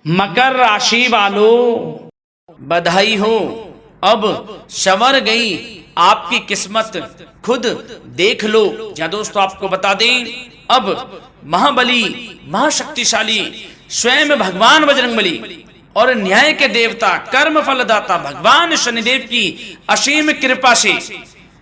मकर राशि वालों, बधाई हो, अब संवर गई आपकी किस्मत, खुद देख लो। या दोस्तों आपको बता दें, अब महाबली महाशक्तिशाली स्वयं भगवान बजरंगबली और न्याय के देवता कर्म फलदाता भगवान शनिदेव की असीम कृपा से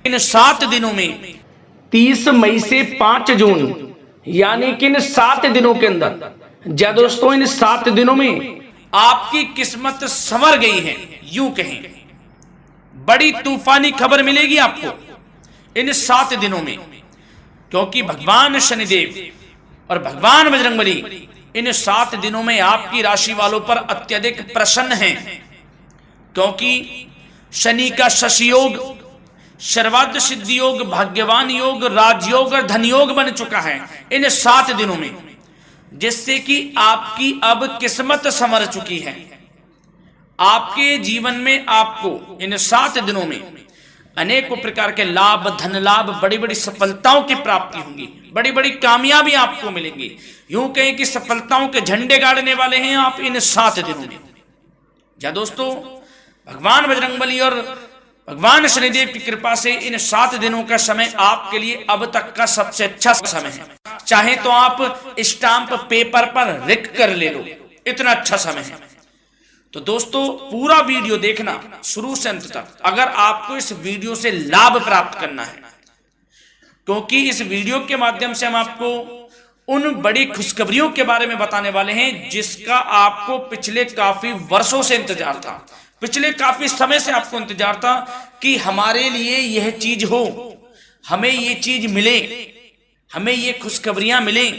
इन 7 दिनों में 30 मई से 5 जून यानी कि इन 7 दिनों के अंदर, या दोस्तों इन 7 दिनों में आपकी किस्मत संवर गई है। यूं कहें, बड़ी तूफानी खबर मिलेगी आपको इन 7 दिनों में, क्योंकि भगवान शनिदेव और भगवान बजरंगबली इन 7 दिनों में आपकी राशि वालों पर अत्यधिक प्रसन्न हैं, क्योंकि शनि का शशि योग, सर्वार्थ सिद्धि योग, भाग्यवान योग, राजयोग और धन योग बन चुका है इन 7 दिनों में, जिससे कि आपकी अब किस्मत संवर चुकी है। आपके जीवन में आपको इन 7 दिनों में अनेकों प्रकार के लाभ, धन लाभ, बड़ी बड़ी सफलताओं की प्राप्ति होंगी, बड़ी बड़ी कामयाबी आपको मिलेंगी। यूं कहें कि सफलताओं के झंडे गाड़ने वाले हैं आप इन 7 दिनों में। या दोस्तों, भगवान बजरंगबली और भगवान शनिदेव की कृपा से इन 7 दिनों का समय आपके लिए अब तक का सबसे अच्छा समय है। चाहे तो आप स्टाम्प पेपर पर लिख कर ले लो, इतना अच्छा समय है। तो दोस्तों पूरा वीडियो देखना शुरू से अंत तक, अगर आपको इस वीडियो से लाभ प्राप्त करना है, क्योंकि इस वीडियो के माध्यम से हम आपको उन बड़ी खुशखबरियों के बारे में बताने वाले हैं जिसका आपको पिछले काफी वर्षों से इंतजार था, पिछले काफी समय से आपको इंतजार था कि हमारे लिए यह चीज हो, हमें ये चीज मिले, हमें ये खुशखबरियां मिले,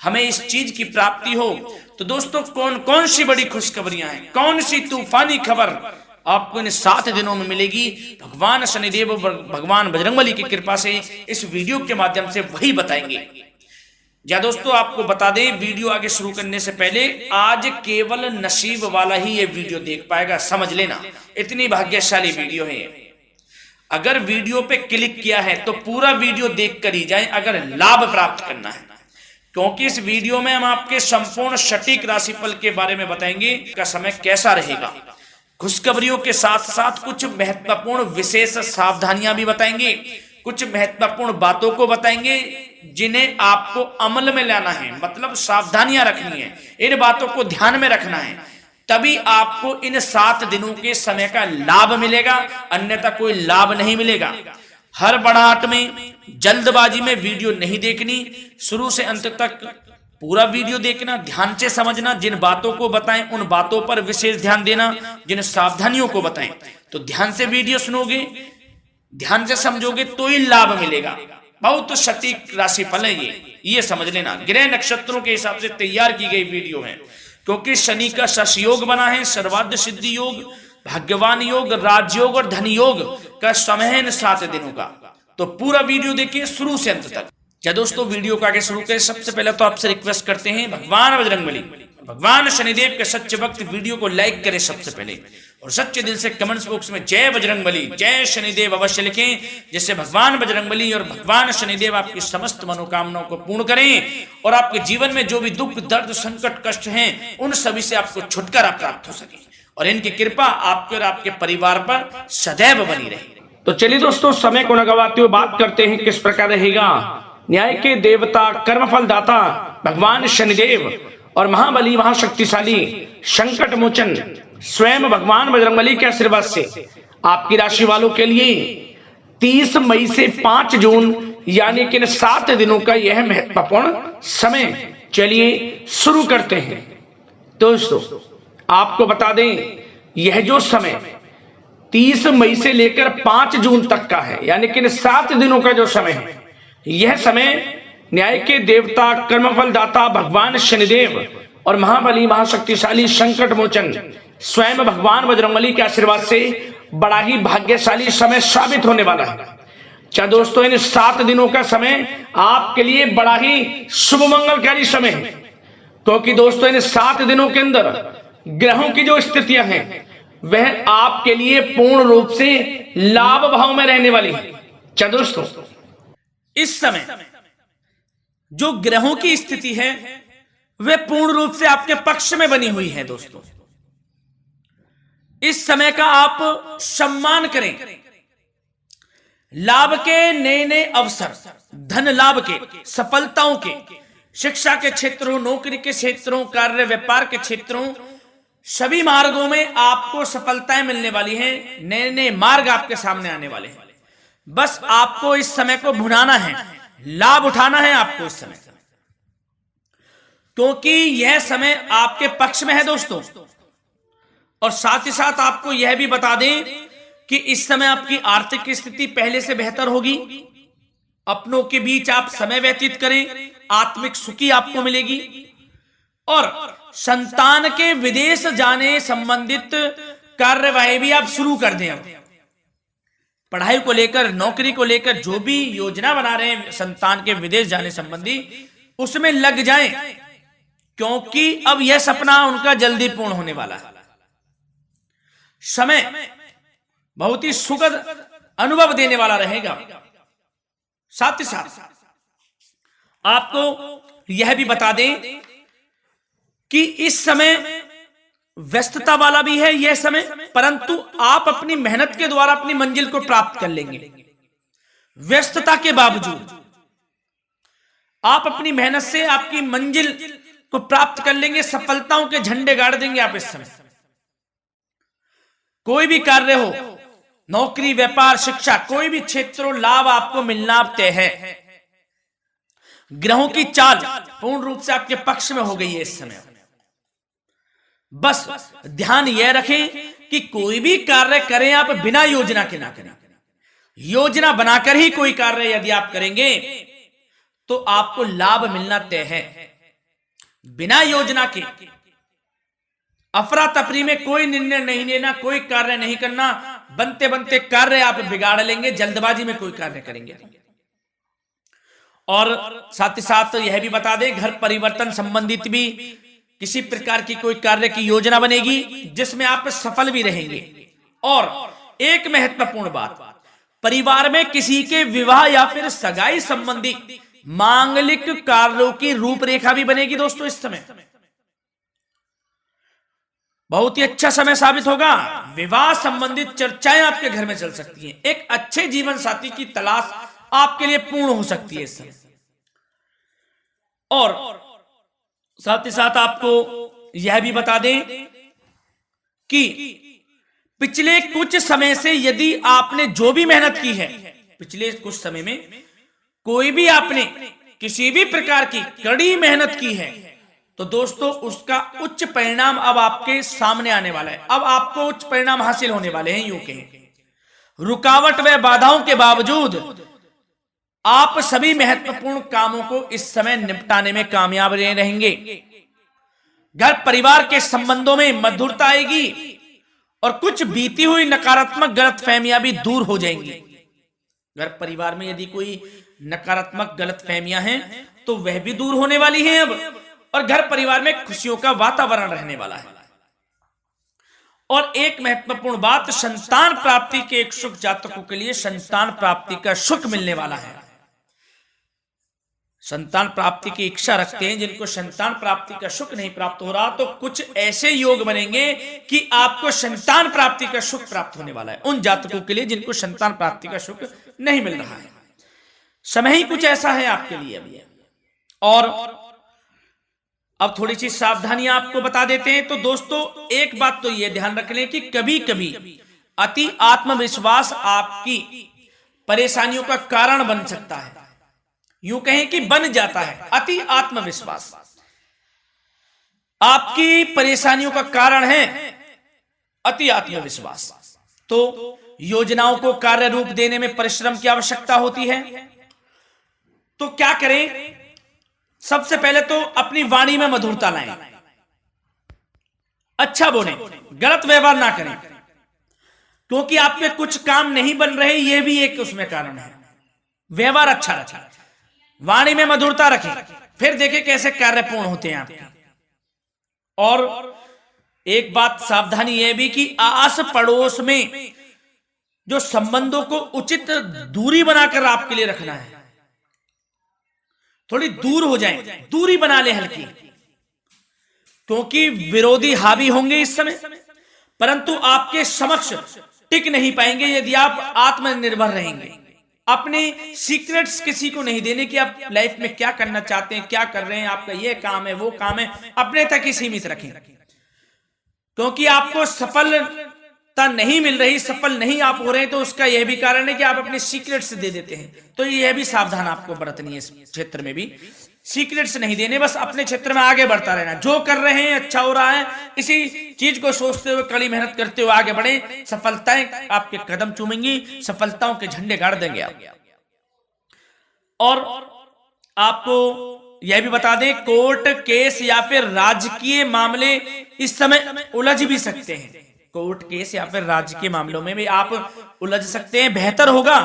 हमें इस चीज की प्राप्ति हो। तो दोस्तों कौन कौन सी बड़ी खुशखबरियां हैं, कौन सी तूफानी खबर आपको इन 7 दिनों में मिलेगी, भगवान शनिदेव और भगवान बजरंगबली की कृपा से इस वीडियो के माध्यम से वही बताएंगे। या दोस्तों आपको बता दें, वीडियो आगे शुरू करने से पहले, आज केवल नसीब वाला ही ये वीडियो देख पाएगा, समझ लेना, इतनी भाग्यशाली वीडियो है। अगर वीडियो पे क्लिक किया है तो पूरा वीडियो देख कर ही जाए अगर लाभ प्राप्त करना है, क्योंकि इस वीडियो में हम आपके संपूर्ण सटीक राशिफल के बारे में बताएंगे का समय कैसा रहेगा। खुशखबरियों के साथ साथ कुछ महत्वपूर्ण विशेष सावधानियां भी बताएंगे, कुछ महत्वपूर्ण बातों को बताएंगे जिन्हें आपको अमल में लाना है, मतलब सावधानियां रखनी है, इन बातों को ध्यान में रखना है, तभी आपको इन 7 दिनों के समय का लाभ मिलेगा, अन्यथा कोई लाभ नहीं मिलेगा। हर बड़ाहट में, जल्दबाजी में वीडियो नहीं देखनी, शुरू से अंत तक पूरा वीडियो देखना, ध्यान से समझना, जिन बातों को बताएं उन बातों पर विशेष ध्यान देना, जिन सावधानियों को बताएं तो ध्यान से वीडियो सुनोगे, ध्यान से समझोगे तो ही लाभ मिलेगा। बहुत सटीक राशिफल है ये समझ लेना, ग्रह नक्षत्रों के हिसाब से तैयार की गई वीडियो है, क्योंकि शनि का शशि योग बना है, सर्वार्थ सिद्धि योग, भाग्यवान योग, राजयोग और धन योग का समय है इन 7 दिनों का। तो पूरा वीडियो देखिए शुरू से अंत तक। क्या दोस्तों वीडियो को आगे शुरू करें, सबसे पहले तो आपसे रिक्वेस्ट करते हैं, भगवान बजरंगबली, भगवान शनिदेव के सच्चे भक्त वीडियो को लाइक करें सबसे पहले, और सच्चे दिल से कमेंट्स बॉक्स में जय बजरंगबली, जय शनिदेव अवश्य लिखें, जिससे भगवान बजरंगबली और भगवान शनिदेव आपकी समस्त मनोकामनाओं को पूर्ण करें और आपके जीवन में जो भी दुख, दर्द, संकट, कष्ट हैं उन सभी से आपको छुटकारा प्राप्त हो सके, और इनकी कृपा आपके और आपके परिवार पर सदैव बनी रहे। तो चलिए दोस्तों, समय को न गवाते हुए बात करते हैं किस प्रकार रहेगा न्याय के देवता, कर्मफल दाता भगवान शनिदेव और महाबली महाशक्तिशाली संकट मोचन स्वयं भगवान बजरंगबली के आशीर्वाद से आपकी राशि वालों के लिए 30 मई से 5 जून यानी कि 7 दिनों का यह महत्वपूर्ण समय। चलिए शुरू करते हैं। दोस्तों आपको बता दें, यह जो समय 30 मई से लेकर 5 जून तक का है, यानी कि 7 दिनों का जो समय है, यह समय न्याय के देवता, कर्मफल दाता भगवान शनिदेव और महाबली महाशक्तिशाली संकट मोचन स्वयं भगवान बजरंगबली के आशीर्वाद से बड़ा ही भाग्यशाली समय साबित होने वाला है। क्या दोस्तों, इन 7 दिनों का समय आपके लिए बड़ा ही शुभ मंगलकारी समय है, क्योंकि दोस्तों इन 7 दिनों के अंदर ग्रहों की जो स्थितियां हैं वह आपके लिए पूर्ण रूप से लाभ भाव में रहने वाली है। क्या दोस्तों, इस समय जो ग्रहों की स्थिति है वे पूर्ण रूप से आपके पक्ष में बनी हुई है। दोस्तों, इस समय का आप सम्मान करें। लाभ के नए नए अवसर, धन लाभ के, सफलताओं के, शिक्षा के क्षेत्रों, नौकरी के क्षेत्रों, कार्य व्यापार के क्षेत्रों, सभी मार्गों में आपको सफलताएं मिलने वाली हैं। नए नए मार्ग आपके सामने आने वाले हैं। बस आपको इस समय को भुनाना है, लाभ उठाना है आपको इस समय, क्योंकि यह समय आपके पक्ष में है दोस्तों। और साथ ही साथ आपको यह भी बता दें कि इस समय आपकी आर्थिक स्थिति पहले से बेहतर होगी। अपनों के बीच आप समय व्यतीत करें, आत्मिक सुखी आपको मिलेगी। और संतान के विदेश जाने संबंधित कार्यवाही भी आप शुरू कर दें। अब पढ़ाई को लेकर, नौकरी को लेकर जो भी योजना बना रहे हैं संतान के विदेश जाने संबंधी, उसमें लग जाएं, क्योंकि अब यह सपना उनका जल्दी पूर्ण होने वाला है। समय बहुत ही सुखद अनुभव देने वाला रहेगा। साथ ही साथ आपको यह भी बता दें कि इस समय व्यस्तता वाला भी है यह समय, परंतु आप अपनी मेहनत के द्वारा अपनी मंजिल को प्राप्त कर लेंगे। व्यस्तता के बावजूद आप अपनी मेहनत से आपकी मंजिल को प्राप्त कर लेंगे। सफलताओं के झंडे गाड़ देंगे आप इस समय। कोई भी कार्य हो, नौकरी, व्यापार, शिक्षा, कोई भी क्षेत्रों, लाभ आपको मिलना तय है। ग्रहों की चाल पूर्ण रूप से आपके पक्ष में हो गई है इस समय। बस ध्यान यह रखें कि कोई भी कार्य करें आप बिना योजना के ना करें। योजना बनाकर ही कोई कार्य यदि आप करेंगे तो आपको लाभ मिलना तय है। बिना योजना के अफरा तफरी में कोई निर्णय नहीं लेना, कोई कार्य नहीं करना। बनते बनते कार्य आप बिगाड़ लेंगे, जल्दबाजी में कोई कार्य करेंगे। और साथ ही साथ यह भी बता दें, घर परिवर्तन संबंधित भी किसी प्रकार की कोई कार्य की योजना बनेगी जिसमें आप सफल भी रहेंगे। और एक महत्वपूर्ण बात, परिवार में किसी के विवाह या फिर सगाई संबंधी मांगलिक कार्यों की रूपरेखा भी बनेगी दोस्तों। इस समय बहुत ही अच्छा समय साबित होगा। विवाह संबंधित चर्चाएं आपके घर में चल सकती हैं। एक अच्छे जीवन साथी की तलाश आपके लिए पूर्ण हो सकती है इस समय। और साथ ही साथ आपको यह भी बता दें कि पिछले कुछ समय से यदि आपने जो भी मेहनत की है, पिछले कुछ समय में कोई भी आपने किसी भी प्रकार की कड़ी मेहनत की है, तो दोस्तों उसका उच्च परिणाम अब आपके सामने आने वाला है। अब आपको उच्च परिणाम हासिल होने वाले हैं। यूं कहें रुकावट व बाधाओं के बावजूद आप सभी महत्वपूर्ण कामों को इस समय निपटाने में कामयाब रहेंगे। घर परिवार के संबंधों में मधुरता आएगी और कुछ बीती हुई नकारात्मक गलतफहमियां भी दूर हो जाएंगी। घर परिवार में यदि कोई नकारात्मक गलतफहमियां हैं तो वह भी दूर होने वाली हैं अब, और घर परिवार में खुशियों का वातावरण रहने वाला है। और एक महत्वपूर्ण बात, संतान प्राप्ति के इच्छुक जातकों के लिए संतान प्राप्ति का सुख मिलने वाला है। संतान प्राप्ति की इच्छा रखते हैं, जिनको संतान प्राप्ति का सुख नहीं प्राप्त हो रहा, तो कुछ ऐसे योग बनेंगे कि आपको संतान प्राप्ति का सुख प्राप्त होने वाला है। उन जातकों के लिए जिनको संतान प्राप्ति का सुख नहीं मिल रहा है, समय ही कुछ ऐसा है आपके लिए अभी। और अब थोड़ी सी सावधानियां आपको बता देते हैं। तो दोस्तों एक बात तो यह ध्यान रख लें कि कभी कभी अति आत्मविश्वास आपकी परेशानियों का कारण बन सकता है। यूं कहें कि बन जाता है। अति आत्मविश्वास आपकी परेशानियों का कारण है। अति आत्मविश्वास तो योजनाओं को कार्य रूप देने में परिश्रम की आवश्यकता होती है। तो क्या करें? सबसे पहले तो अपनी वाणी में मधुरता लाएं, अच्छा बोलें, गलत व्यवहार ना करें, क्योंकि आपके कुछ काम नहीं बन रहे, यह भी एक उसमें कारण है। व्यवहार अच्छा रखें, वाणी में मधुरता रखें, फिर देखें कैसे कार्य पूर्ण होते हैं आपके। और एक बात सावधानी यह भी कि आस पड़ोस में जो संबंधों को उचित दूरी बनाकर आपके लिए रखना है। थोड़ी दूर हो जाएं, दूरी बना ले हल्की, क्योंकि विरोधी हावी होंगे इस समय, परंतु आपके समक्ष टिक नहीं पाएंगे यदि आप आत्मनिर्भर रहेंगे। अपने सीक्रेट्स किसी को नहीं देने कि आप लाइफ में क्या करना चाहते हैं, क्या कर रहे हैं, आपका ये काम है, वो काम है, अपने तक ही सीमित रखें। क्योंकि आपको सफलता नहीं मिल रही, सफल नहीं आप हो रहे, तो उसका यह भी कारण है कि आप अपने सीक्रेट्स दे देते हैं। तो यह भी सावधान आपको बरतनी है इस क्षेत्र में भी, सीक्रेट्स नहीं देने, बस अपने क्षेत्र में आगे बढ़ता रहना। जो कर रहे हैं अच्छा हो रहा है, इसी चीज को सोचते हुए कड़ी मेहनत करते हुए आगे बढ़े। सफलताएं आपके कदम चूमेंगी, सफलताओं के झंडे गाड़ देंगे आप। और आपको यह भी बता दें, कोर्ट केस या फिर राजकीय मामले इस समय उलझ भी सकते हैं। कोर्ट केस या फिर राजकीय मामलों में भी आप उलझ सकते हैं। बेहतर होगा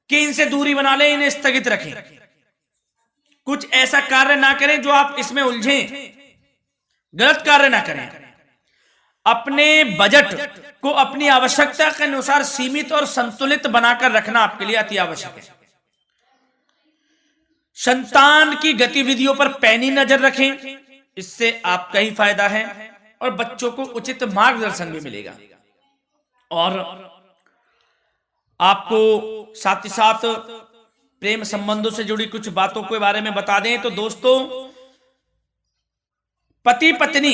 कि इनसे दूरी बना लें, इन्हें स्थगित रखें, कुछ ऐसा कार्य ना करें जो आप इसमें उलझें, गलत कार्य ना करें। अपने बजट को अपनी आवश्यकता के अनुसार सीमित और संतुलित बनाकर रखना आपके लिए अति आवश्यक है। संतान की गतिविधियों पर पैनी नजर रखें, इससे आपका ही फायदा है और बच्चों को उचित मार्गदर्शन भी मिलेगा। और आपको साथ ही साथ प्रेम संबंधों से जुड़ी कुछ बातों के बारे में बता दें तो दोस्तों, पति पत्नी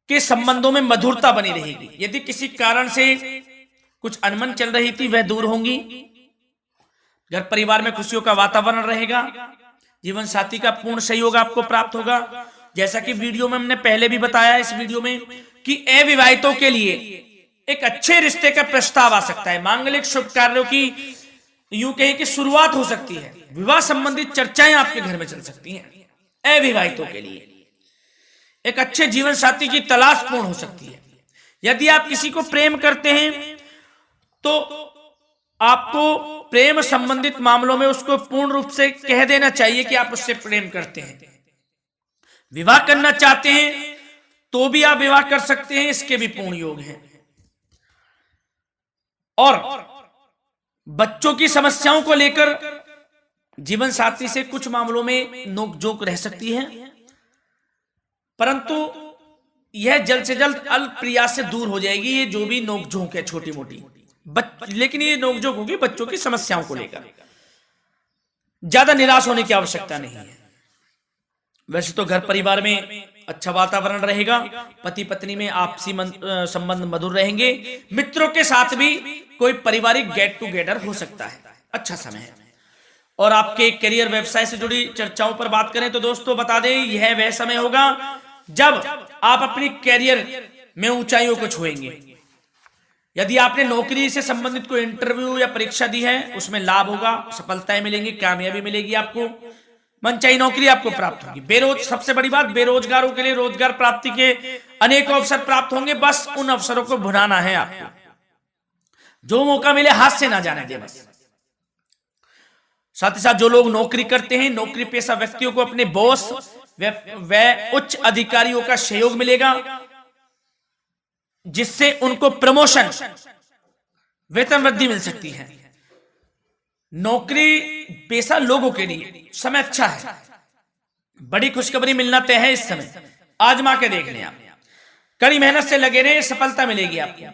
के संबंधों में मधुरता बनी रहेगी। यदि किसी कारण से कुछ अनबन चल रही थी वह दूर होंगी। घर परिवार में खुशियों का वातावरण रहेगा। जीवन साथी का पूर्ण सहयोग आपको प्राप्त होगा। जैसा कि वीडियो में हमने पहले भी बताया इस वीडियो में कि अविवाहितों के लिए एक अच्छे रिश्ते का प्रस्ताव आ सकता है। मांगलिक शुभ कार्यों की यूं कहें कि शुरुआत हो सकती है। विवाह संबंधित चर्चाएं आपके घर में चल सकती हैं। अविवाहितों के लिए एक अच्छे जीवन साथी की तलाश पूर्ण हो सकती है। यदि आप किसी को प्रेम करते हैं तो आपको प्रेम संबंधित मामलों में उसको पूर्ण रूप से कह देना चाहिए कि आप उससे प्रेम करते हैं। विवाह करना चाहते हैं तो भी आप विवाह कर सकते हैं, इसके भी पूर्ण योग हैं। और बच्चों की समस्याओं को लेकर जीवन साथी से कुछ मामलों में नोकझोंक रह सकती है, परंतु यह जल्द से जल्द अल्प प्रयास से दूर हो जाएगी। ये जो भी नोकझोंक है छोटी मोटी, लेकिन ये नोकझोंक होगी बच्चों की समस्याओं को लेकर। ज्यादा निराश होने की आवश्यकता नहीं है। वैसे तो घर परिवार में अच्छा वातावरण रहेगा। पति पत्नी में आपसी संबंध मधुर रहेंगे। मित्रों के साथ भी कोई पारिवारिक गेट टुगेदर हो सकता है। अच्छा समय है। और आपके करियर व्यवसाय से जुड़ी चर्चाओं पर बात करें तो दोस्तों बता दें, यह वह समय होगा जब आप अपनी करियर में ऊंचाइयों को छुएंगे। यदि आपने नौकरी से संबंधित कोई इंटरव्यू या परीक्षा दी है उसमें लाभ होगा, सफलताएं मिलेंगी, कामयाबी मिलेगी, आपको मनचाही नौकरी आपको प्राप्त होगी। सबसे बड़ी बात, बेरोजगारों के लिए रोजगार प्राप्ति के अनेक अवसर प्राप्त होंगे। बस उन अवसरों को भुनाना है आपको। जो मौका मिले हाथ से ना जाने दे बस। साथ ही साथ जो लोग नौकरी करते हैं, नौकरी पेशा व्यक्तियों को अपने बॉस व उच्च अधिकारियों का सहयोग मिलेगा, जिससे उनको प्रमोशन, वेतन वृद्धि मिल सकती है। नौकरी पेशा लोगों के लिए समय अच्छा है। बड़ी खुशखबरी मिलना तय है इस समय। आजमा के देख लें आप। कड़ी मेहनत से लगे रहे, सफलता मिलेगी आपको।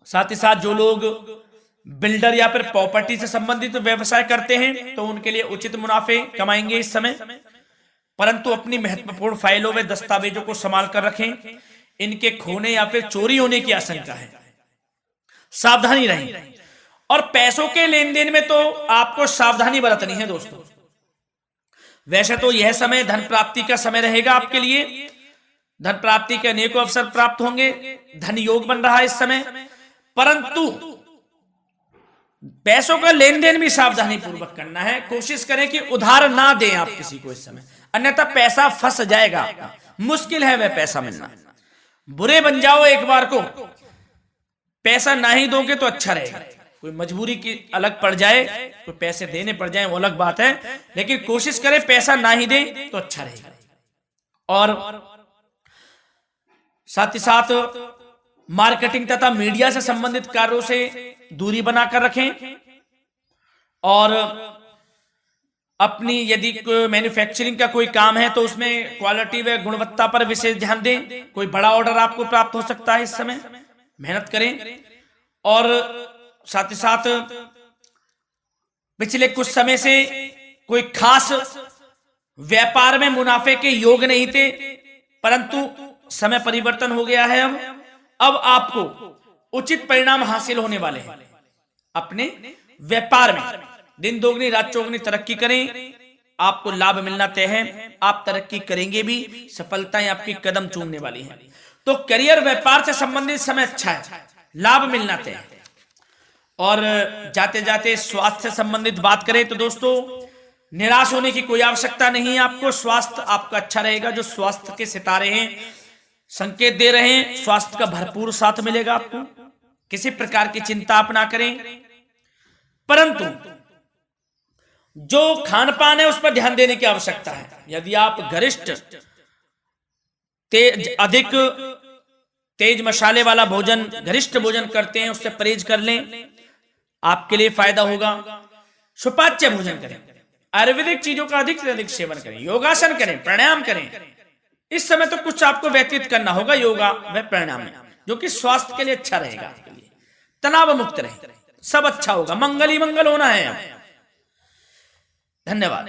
साथ ही साथ जो लोग बिल्डर या फिर प्रॉपर्टी से संबंधित व्यवसाय करते हैं तो उनके लिए उचित मुनाफे कमाएंगे इस समय, परंतु अपनी महत्वपूर्ण फाइलों में दस्तावेजों को संभाल कर रखें। इनके खोने या फिर चोरी होने की आशंका है, सावधानी रहें। और पैसों के लेन देन में तो आपको सावधानी बरतनी है दोस्तों। वैसे तो यह समय धन प्राप्ति का समय रहेगा आपके लिए। धन प्राप्ति के अनेकों अवसर प्राप्त होंगे। धन योग बन रहा है इस समय, परंतु पैसों का लेन देन भी सावधानी पूर्वक करना है। कोशिश करें कि उधार ना दें आप किसी को इस समय, अन्यथा पैसा फंस जाएगा आपका। मुश्किल है वह पैसा मिलना। बुरे बन जाओ एक बार को, पैसा ना ही दोगे तो अच्छा रहेगा। कोई मजबूरी की अलग पड़ जाए, कोई पैसे देने पड़ जाए वो अलग बात है, लेकिन कोशिश करें पैसा ना ही दें तो अच्छा रहेगा। और साथ ही साथ मार्केटिंग तथा मीडिया से संबंधित कार्यों से दूरी बनाकर रखें। और अपनी यदि मैन्युफैक्चरिंग का कोई काम है तो उसमें क्वालिटी व गुणवत्ता पर विशेष ध्यान दें। कोई बड़ा ऑर्डर आपको प्राप्त हो सकता है इस समय, मेहनत करें। और साथ ही साथ पिछले कुछ समय से कोई खास व्यापार में मुनाफे के योग नहीं थे, परंतु समय परिवर्तन हो गया है। अब आपको उचित परिणाम हासिल होने वाले हैं। अपने व्यापार में दिन दोगुनी रात चौगुनी तरक्की करें, आपको लाभ मिलना तय है। आप तरक्की करेंगे भी, सफलताएं आपकी कदम चूमने वाली हैं। तो करियर व्यापार से संबंधित समय अच्छा है, लाभ मिलना तय है। और जाते जाते स्वास्थ्य से संबंधित बात करें तो दोस्तों, निराश होने की कोई आवश्यकता नहीं है। आपको स्वास्थ्य आपका अच्छा रहेगा। जो स्वास्थ्य के सितारे हैं संकेत दे रहे हैं, स्वास्थ्य का भरपूर साथ मिलेगा आपको। किसी प्रकार की चिंता आप ना करें, परंतु जो खान पान है उस पर ध्यान देने की आवश्यकता है। यदि आप गरिष्ठ अधिक तेज मसाले वाला भोजन, गरिष्ठ भोजन करते हैं, उससे परहेज कर लें, आपके लिए फायदा होगा। सुपाच्य भोजन करें, आयुर्वेदिक चीजों का अधिक से अधिक सेवन करें, योगासन करें, प्राणायाम करें। इस समय तो कुछ आपको व्यतीत करना होगा योगा व प्राणायाम में, जो कि स्वास्थ्य के लिए अच्छा रहेगा। आपके लिए तनाव मुक्त रहे, सब अच्छा होगा। मंगल ही मंगल होना है। धन्यवाद।